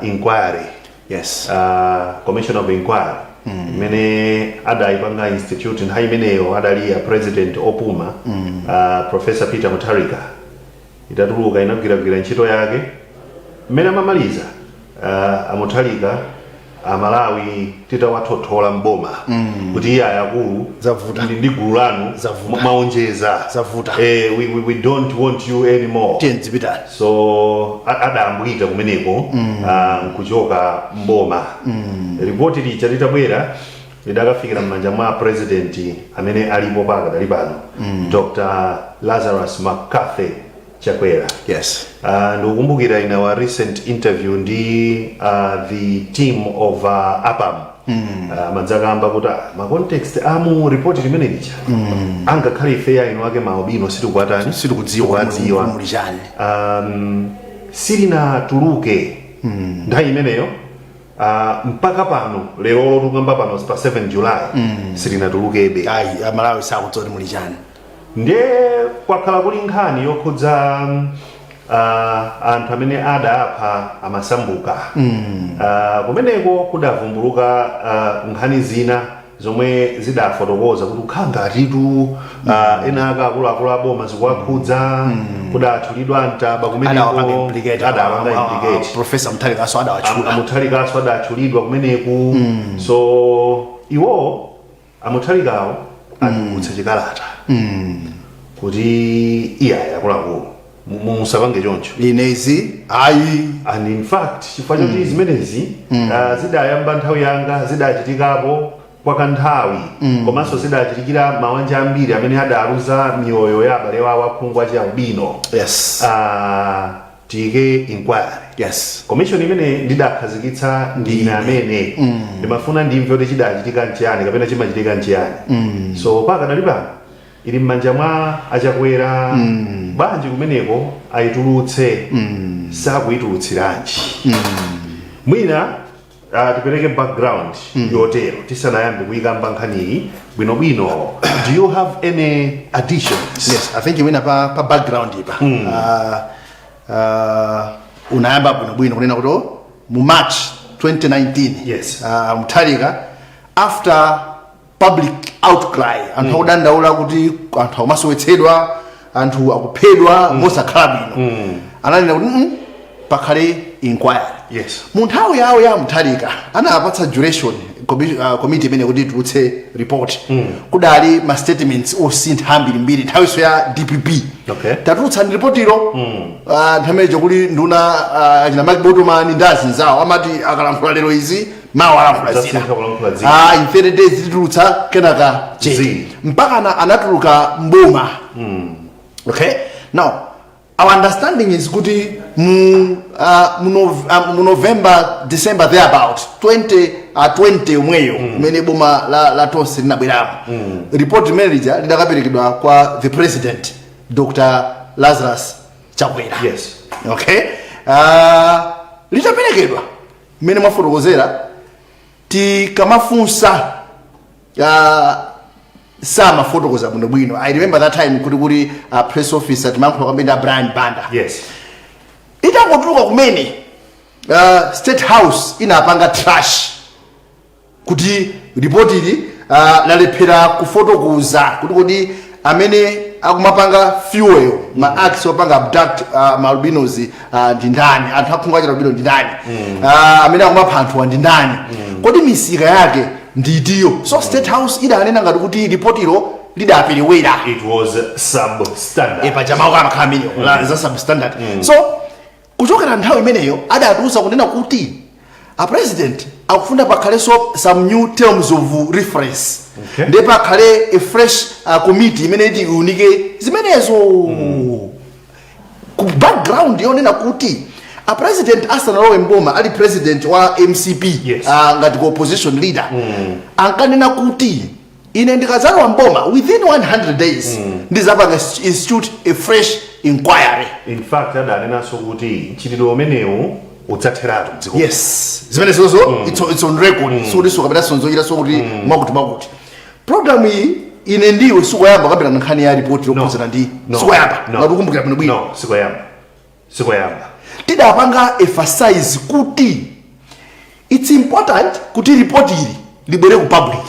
inquiry. Yes. Commission of inquiry. Mene adaipanga institute haimeneo adali president opuma Professor Peter Mutharika itatuluka inagira ntchito yake mene amamaliza Mutharika Amalawi titawatothola mboma kuti iya yakulu zavuta ndi gulu lanu maonjeza zavuta we don't want you anymore tenzipita so adambwita kumeneko nkuchoka mboma ripoti licha litabwera lidakafikira m'manja mwa president amene alipo pakadali pano Dr. Lazarus McCarthy Chakwera. Yes. Ndukumbukira in our recent interview ndi the team of APAM madzakamba kuti ma context amu report limene licha angakhale ifeya ino ake maobino sitikukwatani sitikudziwa mulijani sirina tuluke nthawi imeneyo mpaka pano lero tukamba pano pa 7 July sirina tulukebe ayi Amalawi sakudzoti mulijani ndiye kwakhala kuli nkhani yokhudza anthu amene adapha amasambuka kumeneko kudavumbuluka nkhani zina zomwe zidafotokoza kuti ukhanga atitu ena akuluakulu aboma zikuwakhudza kudathulidwa mtaba kumeneko adawapanga implicate Professor Mutharikaso adathulidwa kumeneku so iwo Mutharikawo akutsa chikalata kuti iya yakuluakulu musapange choncho inezi ayi and in fact chifukwa choti zimenezi zidayamba nthawi yanga zidachitikapo kwa kanthawi komanso zidachitikira mabanja ambiri amene adaluza miyoyo ya abale wawo aphungu achi albino. Yes. Tike inquiry. Yes. Commission imene ndidakhazikitsa ndine amene ndimafuna ndimve kuti chidachitika nchiyani kapena chimachitika nchiyani. So pakadali pano ili m'manja mwa Achakwera bwanji kumeneko ayitulutse sakuyitulutsiranji. Mwina tipereke background yotero tisanayambe kuyikamba nkhaniyi bwinobwino. Do you have any additions? Yes, I think you wina pa background ipa. Unayamba bwinobwino kunena kuti mu March 2019. Yes. Mutharika after public outcry anthu akudandaula kuti anthu amasowetsedwa anthu akuphedwa mosakhala bwino ananena kuti pakhale inquiry. Yes. Munthawi yawo ya Mutharika anapatsa duration committee imene kuti tulutse report kudali ma statements osintha mbiri nthawiso ya DPP. Okay. Tatulutsa report ilo nthamejo kuli nduna achina Mike Botomani ndazi zawo amati akalankhula lero izi mawa alankhula zina. In 30 days titulutsa kenaka je mpaka anatuluka mboma. Okay. Now our understanding is kuti mu November December thereabout 2020 umweyo mene boma la tonse linabweramo report manager lidakaperekedwa kwa the president Dr. Lazarus Chakwera. Yes. Okay. Litaperekedwa mene mwafotokozera tikamafunsa sama fotokoza bwino. I remember that time kuti press officer timankhula kwambiri Brian Banda. Yes. Itangotuluka kumene State House inapanga trash kuti report ili lalephera kufotokoza kuti amene akumapanga fuel ma acts opanga abduct ma albinos ndi ndani anthu akhungu achira albino ndi ndani amene akumapha anthu ndi ndani kodi misika yake ndiyo. So State House idanena ngati kuti report ilo lidaperewera. It was substandard. Pajamao kama kamili za substandard. So kuchokera nthawi imeneyo adatuza kunena kuti a president akufunda pakhale some new terms of reference. Okay. Ndipo pakhale a fresh committee imene iti unike zimenezo ku background yonena kuti a president asanalowe mboma ali president wa MCP. Yes. Ngati opposition leader ankanena kuti ine ndikazalowa mboma within 100 days ndizapanga institute a fresh inquiry. In fact adanena so kuti chitidwe umenewu udzatheratu dziko. Yes. Zimene zozo it's on record. So this wakapita sonzoira so kuti makuti program hii ine ndiwe sikoyamba kabira nkhani ya report yokhuzana ndi sikoyamba. Ngakukumbukira bwino bwino. No, sikoyamba. tidapanga emphasize kuti it's important kuti report ili libwere ku public.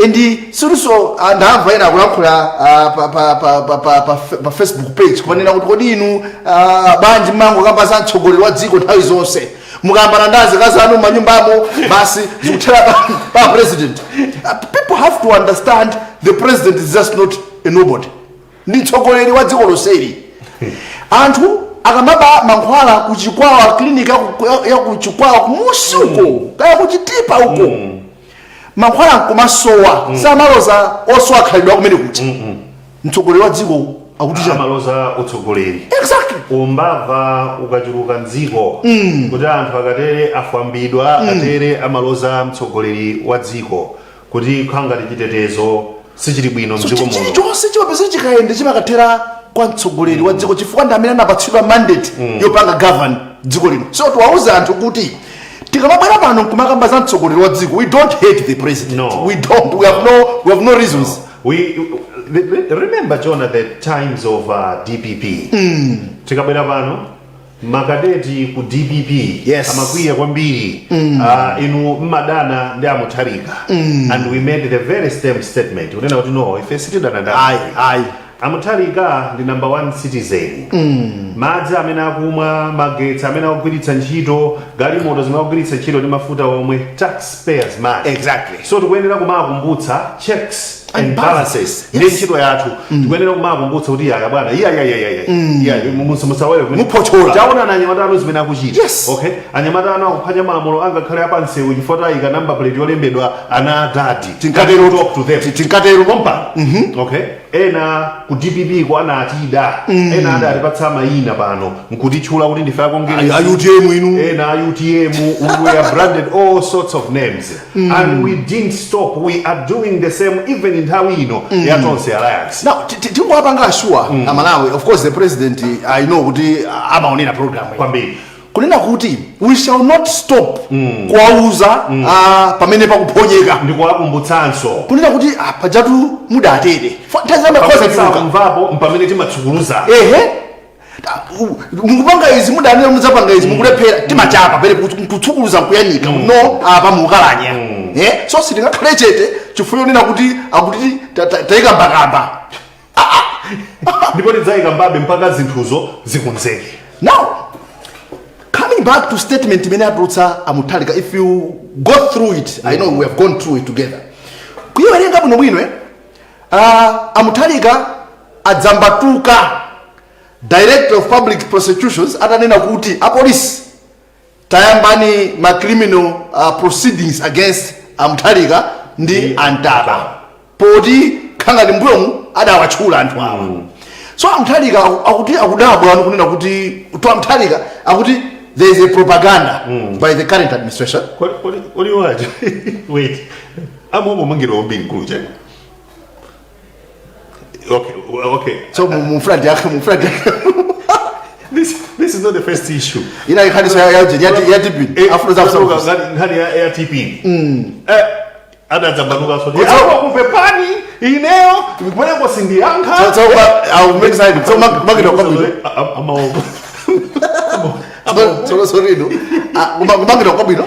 And siriso ndamva ena kulankhula pa Facebook page kumanena kuti kodi inu banji mango kamba za mtsogoleri wa dziko nthawi zonse mukamba ndazi kazanu manyumbamo basi zikuthera pa president. People have to understand the president is just not a nobody. Ndi mtsogoleri wa dziko lonseli. Anthu akamaba mankhwala kuchikwawa clinic ya kuchikwawa kumusuko kaya kuchitipa huko. Mankhwala kumasowa samaloza oswa khalidwa kumene kuti mtsogoleri wa dziko akutisha amaloza utsogoleri. Exactly. Umbava ukachuluka ndziko kuti anthu akatere afambidwa atere amaloza mtsogoleri wa dziko kuti khanga chitetezo sichili bwino mdziko muno. Chonse chimapeza chikayende chimakathera kwa mtsogoleri wa dziko chifukwa ndi amene anapatsidwa mandate yopanga govern dziko lino. So tiwauza anthu kuti tikamabwera pano kumakamba za mtsogoleri wa dziko, we don't hate the president. No. We don't. We have no reasons. Remember John at the times of DPP. Tikabwera pano makadeti ku DPP amakwiya kwambiri inu mmadana ndi amutharika and we made the very same statement unena kuti no ife sitidana naye amutharika ndi number 1 citizen. Madzi amene akumwa, magetsi amene akugwiritsa ntchito, galimoto zimene akugwiritsa ntchito ndi mafuta omwe taxpayers money. Exactly. So tikuyenera kumakumbutsa checks and balances. Ndi ntchito yathu tikuyenera kumakumbutsa kuti yaya bwana musawere mupochola taona na anyamatano zimene akuchita. Okay. Anyamatano akuphwanya malamulo angakhale apansewu chifukwa ika number plate yolembedwa ana adadi. Tinkatero talk to them. Tinkatero kompa. Okay. Ena ku DPP ko anatida. Ena adali patsa mayina pano nkutitchula kuti ndife akongera UTM inu. Ena UTM we are branded all sorts of names and we didn't stop. We are doing the same even in Tawino ya Tonse Alliance. Now tiwapanga sure amalawi of course the president I know kuti amaonera program kwambiri kunena kuti we shall not stop kuwauza pamene pakuphonyeka ndikuwakumbutsanso kunena kuti pajatu mudatere tazama khoza mvapo mpamene timatsukuluza mukupanga izi mudanena mudzapanga izi mukulephera timachapa pere kutsukuluza kuyanika no apa mukalanya so sitingakhale chete chifukwa nena kuti akuti taika mbakamba ndipo tidzaika mbabe mpaka zinthuzo zikunzeke. Now coming back to statement imene atulutsa amutharika, if you go through it, I know we have gone through it together. Kuyiwerenga bwinobwino amutharika adzambatuka director of public prosecutions atanena kuti apolisi tayambani ma criminal proceedings against amutharika ndi antaba poti khanga ndi mbuyomu adawatchula anthu awa. So amutharika akuti akudabwa kunena kuti to amutharika akuti there is a propaganda by the current administration. What do you want? Wait. Amomo mangiro ombili kuje. Okay. So mufradi This is not the first issue. Ina ikhaliso ya TP. Afro za ngani ya TP. Adadzambanuka so. Hapo kupepani ineo imepeleka kwa Sindianka. So I'll make side. So magiro kabilo. Sorry no. Magiro kabilo.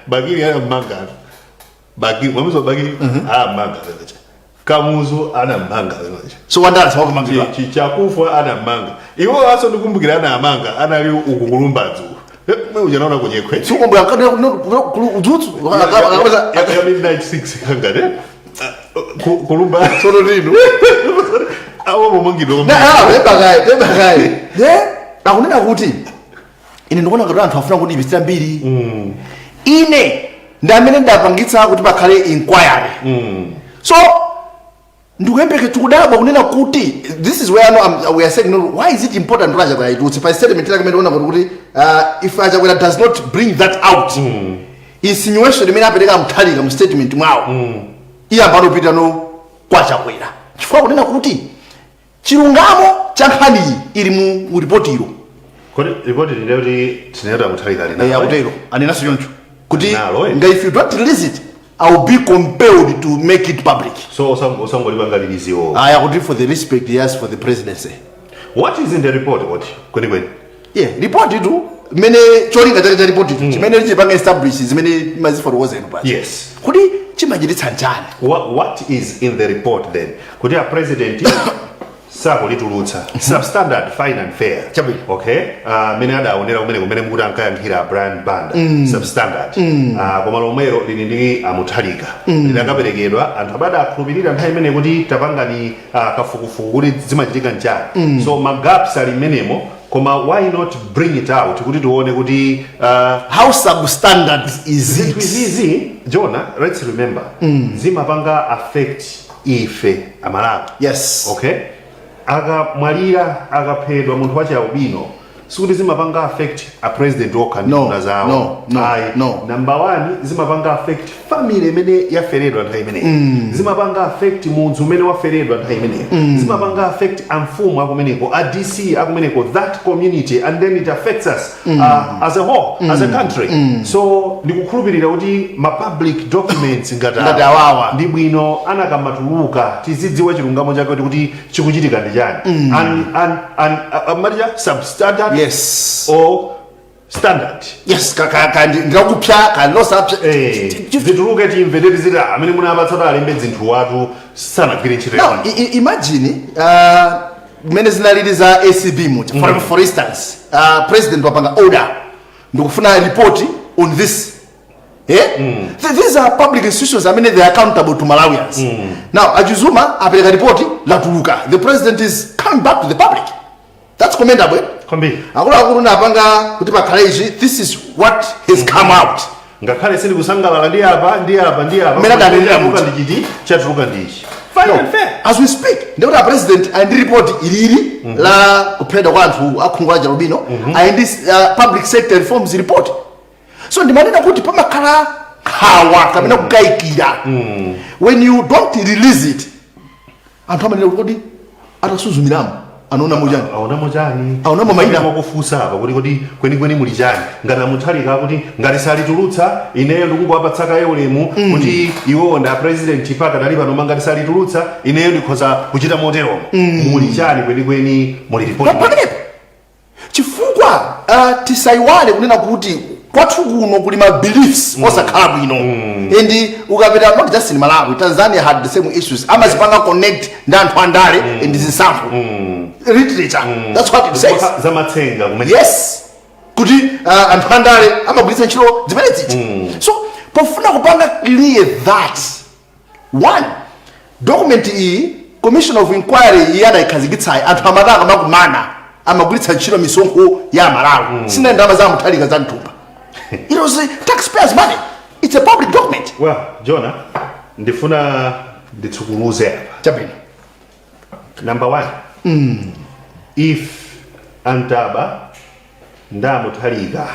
Bagiri ya manga. Bagiri wamuzo bagiri manga. Kamuzu ana manga. So wandala sababu magiro. Chichakufa ana manga. Iwo aso ndikumbukira ana manga anali ukukulumbazu. Mwe unaona kwenye kwetu. Sio kwamba akana udutsu. Ya midnight 6 kangade. Kulumba solo rino. Awo mumangiro. Bebagai. Akunena kuti ine ndikuona kuti anthu afuna kuti ibisira mbiri. Ine ndamene ndapangitsa kuti pakhale inquiry. So ndikuyembeke tikudabwa kunena kuti this is where we are saying no, why is it important to Raja to if I statement like ndikuona kuti if Raja does not bring that out insinuation imene apereka amutharika mu statement mwawo iyamba nopita no kwachakwera chifukwa kunena kuti chilungamo cha nkhani ili mu report ilo. Kodi report ndi kuti tinayenda mutharika ali nayo. Akutero anenaso choncho kuti if you don't release it I will be compelled to make it public. So I agree for the respect he has for the presidency. What is in the report? What? report itu mene cholinga cha report itu chimene chipanga establish zimene mazifotokoza eno pa Yes. kuti chimachititsa njani. What is in the report then? Kuti a president sakulitulutsa substandard fine and fair. Okay? Mene adaonera kumene mukuti ankayankhira Brian Banda substandard. Koma lomwero lili ndi amuthalika. Lidakaperekedwa anthu abada akhulupirira nthawi imene kuti tapangani kafukufuku kuti zimachitika njani. So magaps ali menemo. Koma why not bring it out kuti tione kuti how substandard is it? Zizi Jonah, let's remember zimapanga affect ife amalawi. Yes. Okay? Akamwalira akaphedwa munthu wacha ubino sikuti zimapanga affect a president okhanduna zawo. No. Number 1 zimapanga affect family imene yaferedwa nthawi imeneyi. Zimapanga affect munthu umene waferedwa nthawi imeneyi. Zimapanga affect amfumu akumeneko, a DC akumeneko, that community, and then it affects us as a whole, as a country. So ndikukhulupirira kuti ma public documents ngati awawa ndi bwino anakamatuluka tizidziwa chilungamo chake kuti chikuchitika ndi chani. And marija substandard. Yes. Or standard. Yes, ndakupya kanosapya. Zituluke timveteri zita amene munapatsata alembe zinthu watu sanagwire ntchito. Now imagine mene zinalili za ACB muti for instance president wapanga order ndikufuna report on this. These are public institutions. I mean, they are accountable to Malawians. Now, Ajuzuma apeleka report latuluka. The president is coming back to the public. That's commendable. Akulu napanga kuti pakhaleji, this is what has come out. Ngakhale sili kusangalala ndi apa. Mena dalilira muti ndikiti chatuluka ndichi. Fine and fair. As we speak, ndikuti president and report iliri la kuphedwa kwa anthu akhungwa Jalubino and this public sector reforms report. So ndimanena kuti pamakhala khawa kapena kukayikira. When you don't release it, anthu amanena kuti atasuzumiramu anaona mojani maina makufusa apa kuti kweni muli chani ngati amuthalika kuti ngati salitulutsa ineyo ndikungowapatsa ulemu kuti iwo nda president paka dali pano ngati salitulutsa ineyo ndikhoza kuchita motero muli chani kweni muli report chifukwa tisaiwale kunena kuti kwathu kuno kuli ma beliefs osakhala bwino and ukapita not just in Malawi, Tanzania had the same issues. Amazipanga connect ndi anthu andale and zisampho literature. That's what it says. Zamatsenga kumene. Yes. Kuti anthu andale amagwiritsa ntchito zimene ziti. So pofuna kupanga clear that one document iyi commission of inquiry yada ikhazikitsa anthu amataka makumana amagwiritsa ntchito misonkho ya Malawi. Sina ndalama za muthalika za nthumba. It was taxpayers' money. It's a public document. Well, Jonah, ndifuna nditsukuluze apa. Chabwino. Number 1. If antaba ndamuthalika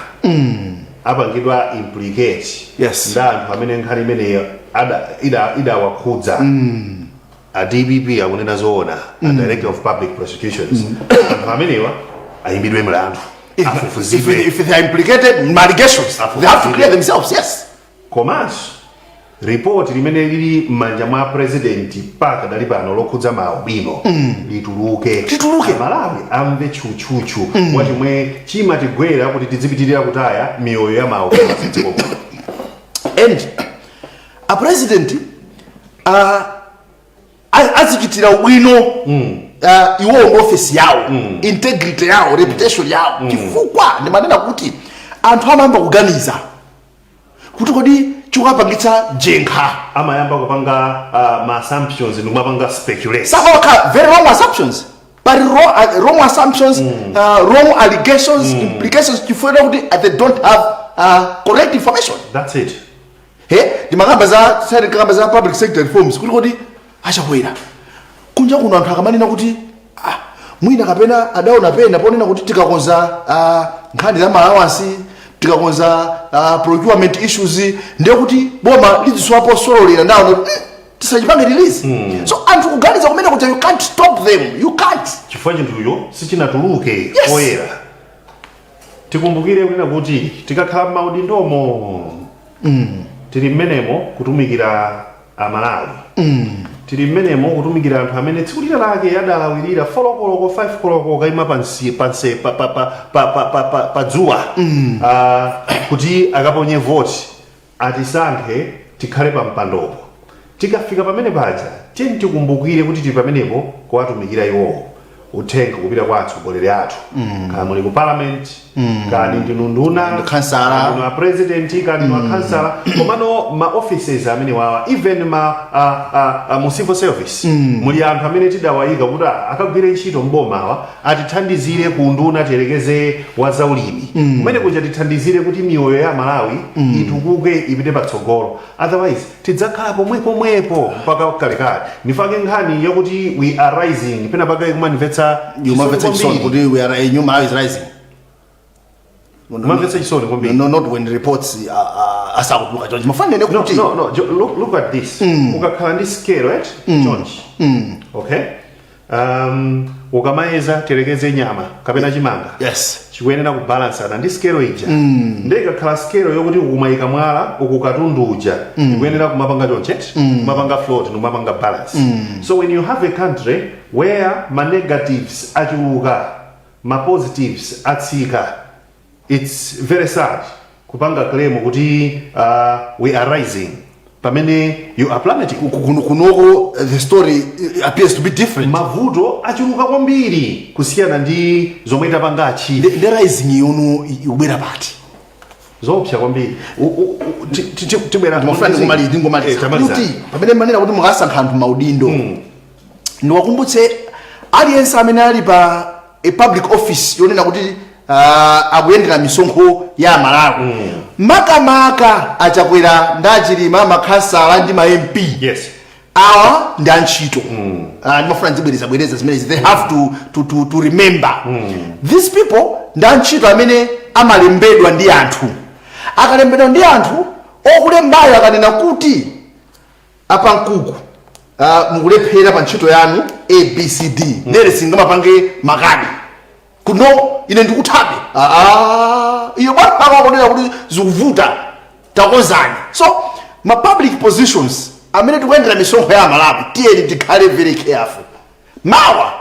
apangidwa implicate nda anthu amene nkhani imeneyo ida wakhudza a DPP akunena zoona a Director of Public Prosecutions anthu amenewa ayimbidwe mlandu. If they are implicated in allegations, they have to clear themselves. Yes. Komanso report limene lili m'manja mwa president paka dali pano lokhudza maubino lituluke Malawi amve chuchuchu wachimwe chimatigwera kuti tidzipitirira kutaya miyoyo ya maubino. And a president azichitira ubwino iwo office yawo integrity yawo reputation yawo chifukwa ndimanena kuti anthu amayamba kuganiza kuti kodi chikapangitsa jenkha amayamba kupanga ma assumptions ndikumapanga speculate sakawakha very wrong assumptions but wrong assumptions wrong allegations implications chifukwa kuti they don't have correct information. That's it. Ndimakamba za public sector reforms kuti kodi achakwera kunja kuno anthu akamanena kuti mwina kapena adaona pena ponena kuti tikakonza nkhani za allowance tikakonza procurement issues ndiye kuti boma liziswapo sololera ndawo tisachipange release. So anthu kuganiza kumene kuti you can't stop them, you can't. Chifukwa chinthuyo sichinatuluke oyera. Tikumbukire kunena kuti tikakhala maudindomo tili mmenemo kutumikira amalawi. tili mmenemo kutumikira anthu amene tsiku lina lake adalawirira 4 koloko 5 koloko kayima pansi pa dzuwa kuti akaponye voti atisankhe tikhale pa mpandopo. Tikafika pamene paja tiyeni tikumbukire kuti tili pamenepo kuwatumikira iwowo uthenga kupita kwa atsogoleri athu kaya muli ku parliament kani ndinu nduna kansala president kani wa kansala komano ma offices amene wawa even mu civil service muli anthu amene tidawayika kuti akagwire ntchito m'bomawa atithandizire ku nduna tiyerekeze wa zaulimi kumene kuja tithandizire kuti miyoyo ya Malawi itukuke ipite patsogolo, otherwise tidzakhala pomwepo mpaka kalekale. Ndifake nkhani yakuti we are rising pena paka kumanifesta kuti we are a new Malawi is rising. No, not when reports asakuluka George. Mafanele kuti no, look at this. Ukakhala ndi scale, right? George. Okay? Ukamaeza terekeze nyama kapena chimanga. Yes. Chikuyenera kubalance ndi scale ija. Ndeka khala scale yokuti ukumayika mwala ukukatunduja. Chikuyenera kumapanga choncheti, kumapanga float, kumapanga balance. So when you have a country where ma negatives achuluka, ma positives atsika, it's very sad kupanga claim kuti we are rising pamene you are plummeting. Kunoko the story appears to be different. Mavuto achuluka kwambiri kusiyana ndi zomwe tapanga achi. The rising yono ubera pati zopsa kwambiri tibera mafani ngomaliza kuti pamene manena kuti mukasankha anthu maudindo ndiwakumbutse aliyense amene ali pa a public office yonena kuti akuyendera misonkho ya Malawi makamaka achakwera ndachilima makhansala ndi ma MP. Yes. Awa ndi antchito ndimafuna ndibwereza zimenezi. They have to remember these people ndi antchito amene amalembedwa ndi anthu. Akalembedwa ndi anthu okulembayo akanena kuti apa nkuku mukulephera pa ntchito yanu ABCD nere singamapange makani kuno ine ndikuthabe iyo bwana akakonera kuti zikuvuta takozani. So ma public positions amene tikuyendera misonkho ya Malawi tiyeni tikhale very careful. Mawa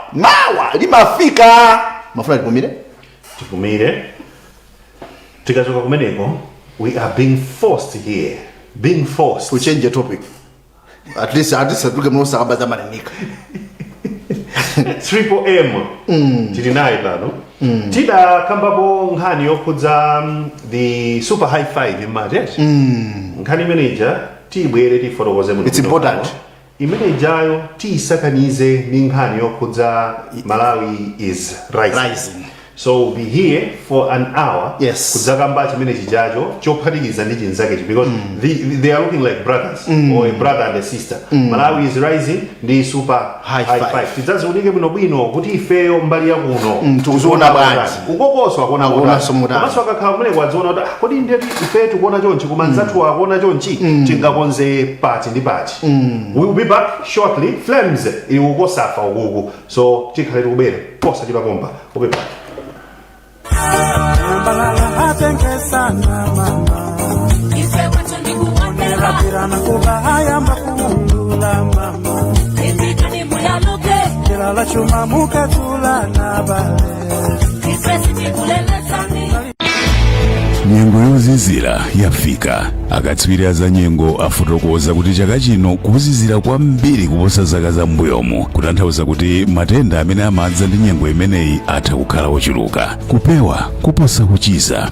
limafika mafuna tipumire tikachoka kumeneko. We are being forced here, to change the topic. At least atuke mnosa kabaza manika. Triple M tilinayi pano tida kambapo nkhani yokhudza the super high five imati nkhani imeneja tibwere tifotokoze muno. It's important. Imenejayo tisakanize ndi nkhani yokhudza Malawi is rising. So we'll be here for an hour. Yes. Kudzakamba chimene chijacho chophatikiza ndi chinzake because they are looking like brothers or a brother and a sister. Malawi is rising ndi super high five. Tidzaziunike bwino kuti ifeyo mbali ya kuno tukuziona bwanji ukokoswa kuona somuta komanso akakhala kumene kwadziona kuti kodi ndeti ife tikuona chonchi kumanzathu akuona chonchi tingakonze pati ndi pati. We will be back shortly. Flames ikukosafa ukuku so tikhale tikubera posa chipapomba we'll be back. Nyengo yozizira yafika. Akatswiri za nyengo afotokoza kuti chaka chino kuzizira kwambiri kuposa zaka za mbuyomu kutanthauza kuti matenda amene amadza ndi nyengo imeneyi atha kukhala ochuluka kupewa kuposa kuchiza.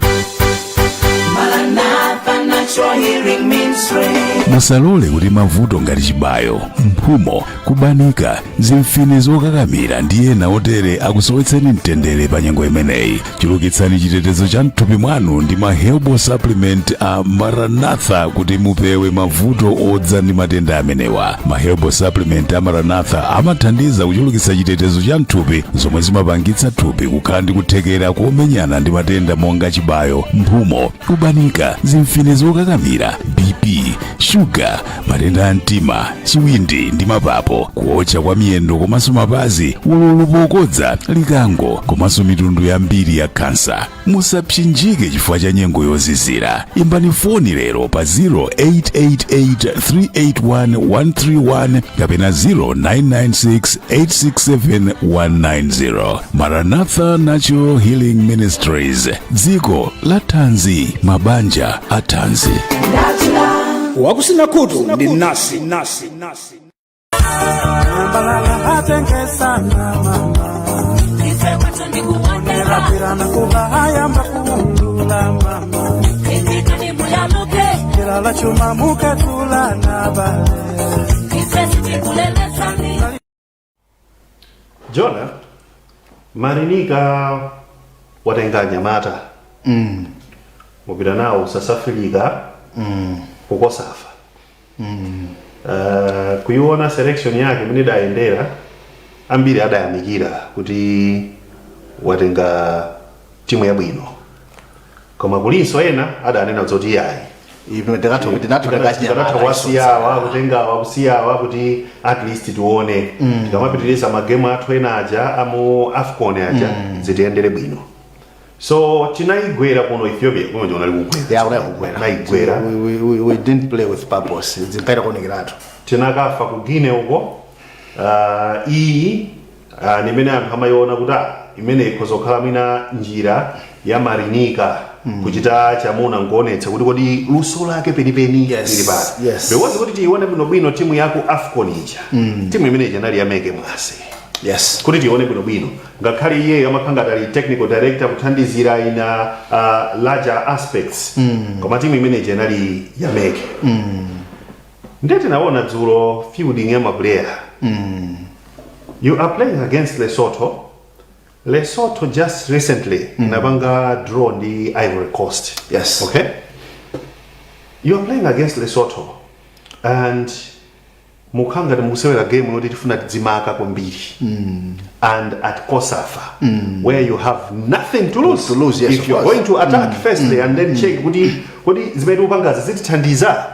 Musalole kuti mavuto ngati chibayo, mphumo, kubanika, zimfine zokakamira ndi ena otere akusowetseni mtendere pa nyengo imeneyi. Chulukitsani chitetezo cha mthupi mwanu ndi ma herbal supplement a Maranatha kuti mupewe mavuto odza ndi matenda amenewa. Ma herbal supplement a Maranatha amathandiza kuchulukitsa chitetezo cha mthupi zomwe zimapangitsa thupi kukhala ndi kuthekera kumenyana ndi matenda monga chibayo, mphumo, kubanika, zimfine zokakamira, BP, shuga shuga, matenda a mtima, chiwindi ndi mapapo, kuotcha kwa miyendo komanso mapazi, ululu pokodza, likango komanso mitundu yambiri ya kansa. Musapsinjike chifukwa cha nyengo yozizira. Imbani foni lero pa 0888381131 kapena 0996867190. Maranatha Natural Healing Ministries, dziko la Tanzi, mabanja a Tanzi. Wakusina kutu ndi nasi. Jona, Marinika watenga Nyamata. Mupita nawo sasafirika kukosafa. Kuiona selection yake mini daendera ambiri adayamikira kuti watenga timu ya bwino. Koma kulinso ena adanena zoti yayi. Ibno ndakatogati wasiyawa kutenga kuti at least tuone tikamapitirisa magemu athu ena aja amu AFCON aja zitiendere bwino. So tinaigwera kuno Ethiopia kuno jona likugwera. Naigwera. We didn't play with purpose. Zimpaira konekerato. Tinakafa kugine uko. Nimene anthu amayona kuti imene ikhozokhala mina njira ya Marinika kuchita chamuna nkuonetsa kuti kodi luso lake penipeni lili pati. Because kuti tione bwino timu yaku AFCON ija. Timu imene ija nali yameke mwase. Yes. Kuti tione bwino. Ngakhale iye amakhanga dali technical director kuthandizira ina larger aspects. Koma timu imene ija nali yameke. Ndete naona dzulo fielding ya maplayer. You are playing against Lesotho. Lesotho just recently nabanga draw the Ivory Coast. Yes. Okay? You are playing against Lesotho and mukanga de musewera game no tifuna tizimaka kwambiri. And at Kosafa where you have nothing to lose. Yes, if you are going to attack firstly and then check kodi zimedu pangaza zitithandiza.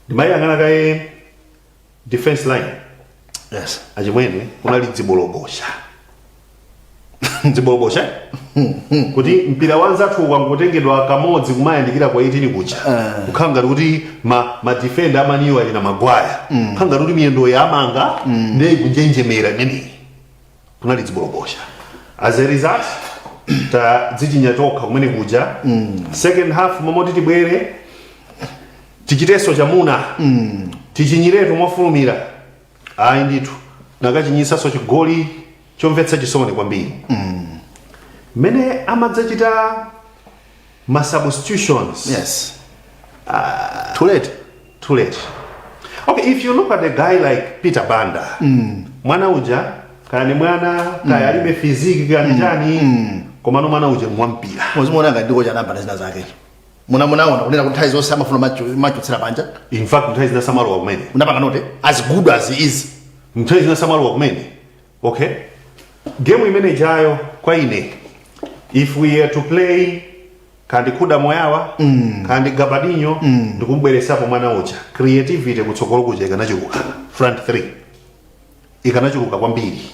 Ndimayangana kae defense line. Yes. Ajimwene kunali dzibolobosha. Dzibolobosha? Kuti mpira wanza tu wangotengedwa kamodzi kumayandikira kwa 18 kucha. Kukhanga kuti ma defender amaniwa ina magwaya. Khanga kuti miyendo ya amanga ndei kunjenjemera nini. Kunali dzibolobosha. As a result ta dzichinyatoka kumene kuja. Second half momoti tibwere tichiteso chamuna. Tichinyiretu mofulumira. Ayi nditu nakachinyisa so chigoli chomvetsa chisoni kwambiri. Mene amadzachita ma substitutions. Yes. Too late. Okay, if you look at a guy like Peter Banda, mwana uja kani mwana kaya alibe fiziki kani jani komano mwana uja mwampira. Muzimona ngadiko cha namba zina zake. Munaona kunena kuti nthawi zonse amafuna machotsera panja. In fact nthawi zina samalo kumene. Unapanga note as good as he is. Nthawi zina samalo kumene. Okay? Game imene jayo kwa ine. If we are to play kandi kuda moyawa kandi gabadinho ndikumbweresapo mwana uja. Creativity kutsogolo kuja ikanachuka. Front 3. Ikanachuka kwambiri.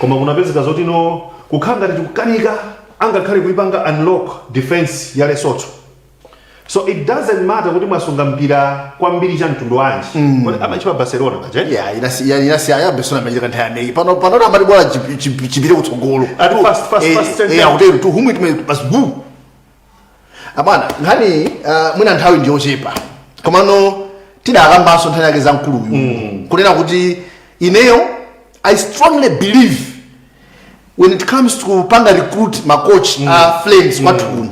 Koma kunapezeka zoti no kukhanga tikukanika angakhale kuipanga unlock defense ya Lesotho. So it doesn't matter kuti mwasunga mpira kwambiri cha mtundu wanji. Kodi amachipa Barcelona kaje? Yeah, inasi ya Barcelona majika ntayame. Pano amati bola chipire kutsogolo. At first. Yeah, utero to whom it may pass boo. Abana, ngani mwina nthawi ndiyo chepa. Komano tidakambaso nthani yake za mkulu uyu. Kunena kuti ineyo I strongly believe when it comes to panga recruit ma coach flames kwathu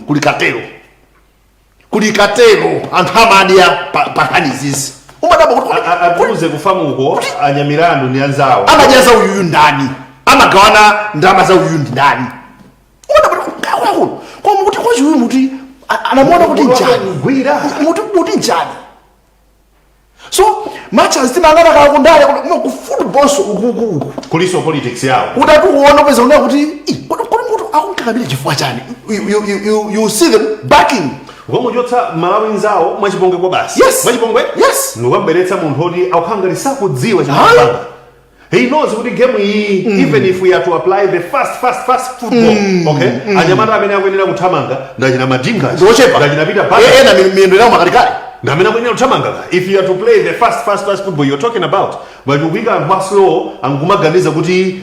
kulikatero anthu amadia pakanizisi umadaba kuti abuze kufamuko anyamirandu ni anzawo amajaza uyu ndani amagawana ndama za uyu ndani umadaba kwa muti kwa uyu muti anamwona kuti njani gwira muti njani. So matches tinangana kala kundale ku football so ukuku kuliso politics yawo utatu uona pesa una kuti kodi mutu akunkakabile chifukwa chani. You see them backing ukamuchotsa malawi nzawo mwachipongwe kwa basi Yes. mwachipongwe Yes. nukambweretsa munthu oti akukhanga lisakudziwa chimapanga. He knows kuti game iyi even if we are to apply the fast football okay anyamata amene akuyenera kuthamanga ndachina madinga Ndochepa. ndachina pita ena miyendo yawo makalikali ndamene akuyenera kuthamanga if you are to play the fast football you're talking about but ukuyika anthu aslow ankumaganiza kuti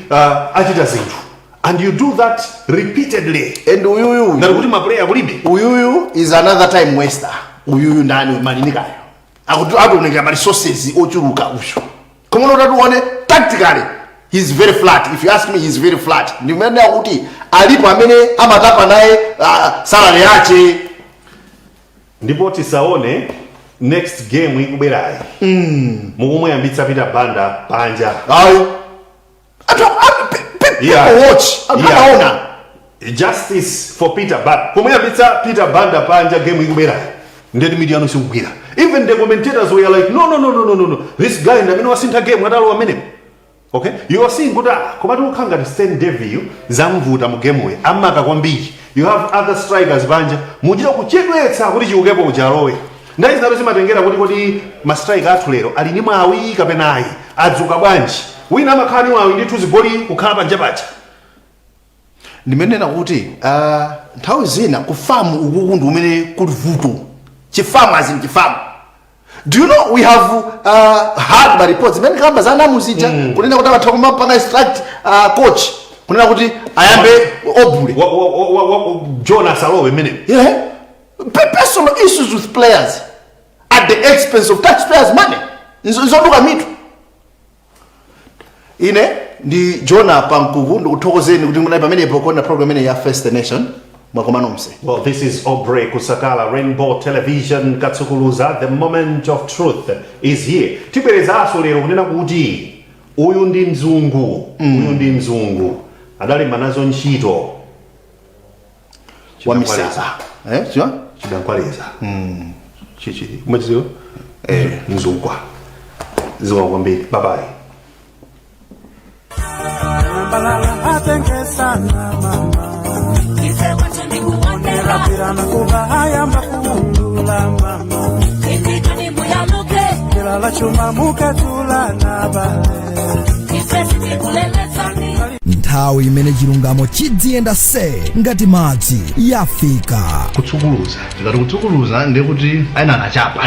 achita zinthu and you do that repeatedly and uyuyu ndali kuti maplayer kulibe uyuyu is another time waster uyuyu ndani malinikayo akuonekera ma resources ochuluka usho komona utatuone tactically he's very flat. If you ask me, he's very flat. Ndimene akuti alipo amene amatapa naye salary yache ndipo tisaone next game ikubwerayi mukumuyambitsa Peter Banda panja ayo people watch anaona justice for Peter Banda kumuyambitsa Peter Banda panja game ikubwerayi ndeti media no sikugwira. Even the commentators were like no this guy ndamene wasintha game atalowa amene. Okay, you are seeing good komati ukhanga to stand devil zamvuta mu game we amaka kwambiri. You have other strikers banja mujira kuchedwetsa kuti chiukepo uchalowe. Ndayi zinazo zimatengera kuti ma striker athu lero ali ndi mwawi kapena ayi adzuka bwanji wina amakhani mwawi ndi tuziboli kukhala panja pacha. Ndimenena kuti nthawi zina kufamu ukuku ndi umene kuli vuto chifamu azin chifamu. Do you know we have had by reports many kamba zana muzija kunena kuti abatha kumapanga instruct coach kunena kuti ayambe obule Jonas alowe minute. Yeah, personal issues with players at the expense of taxpayers' money. Nzoduka mitu ine ndi Jona Pankuvu ndikuthokozeni kuti munali pamene pokona program ine ya First Nation mwakomanomse. Well, this is Obre Kusakala, Rainbow Television, Katsukuluza. The moment of truth is here. Tibwereza aso lero kunena kuti uyu ndi mzungu adali manazo ntchito Wa misasa. Sio? chidankwaleza chichi umachizio mzukwa ziwa kwambiri. Bye bye. Nthawi imene chilungamo chidziyenda se ngati madzi yafika. Kutsukuluza tikati kutsukuluza ndikuti aina anachapa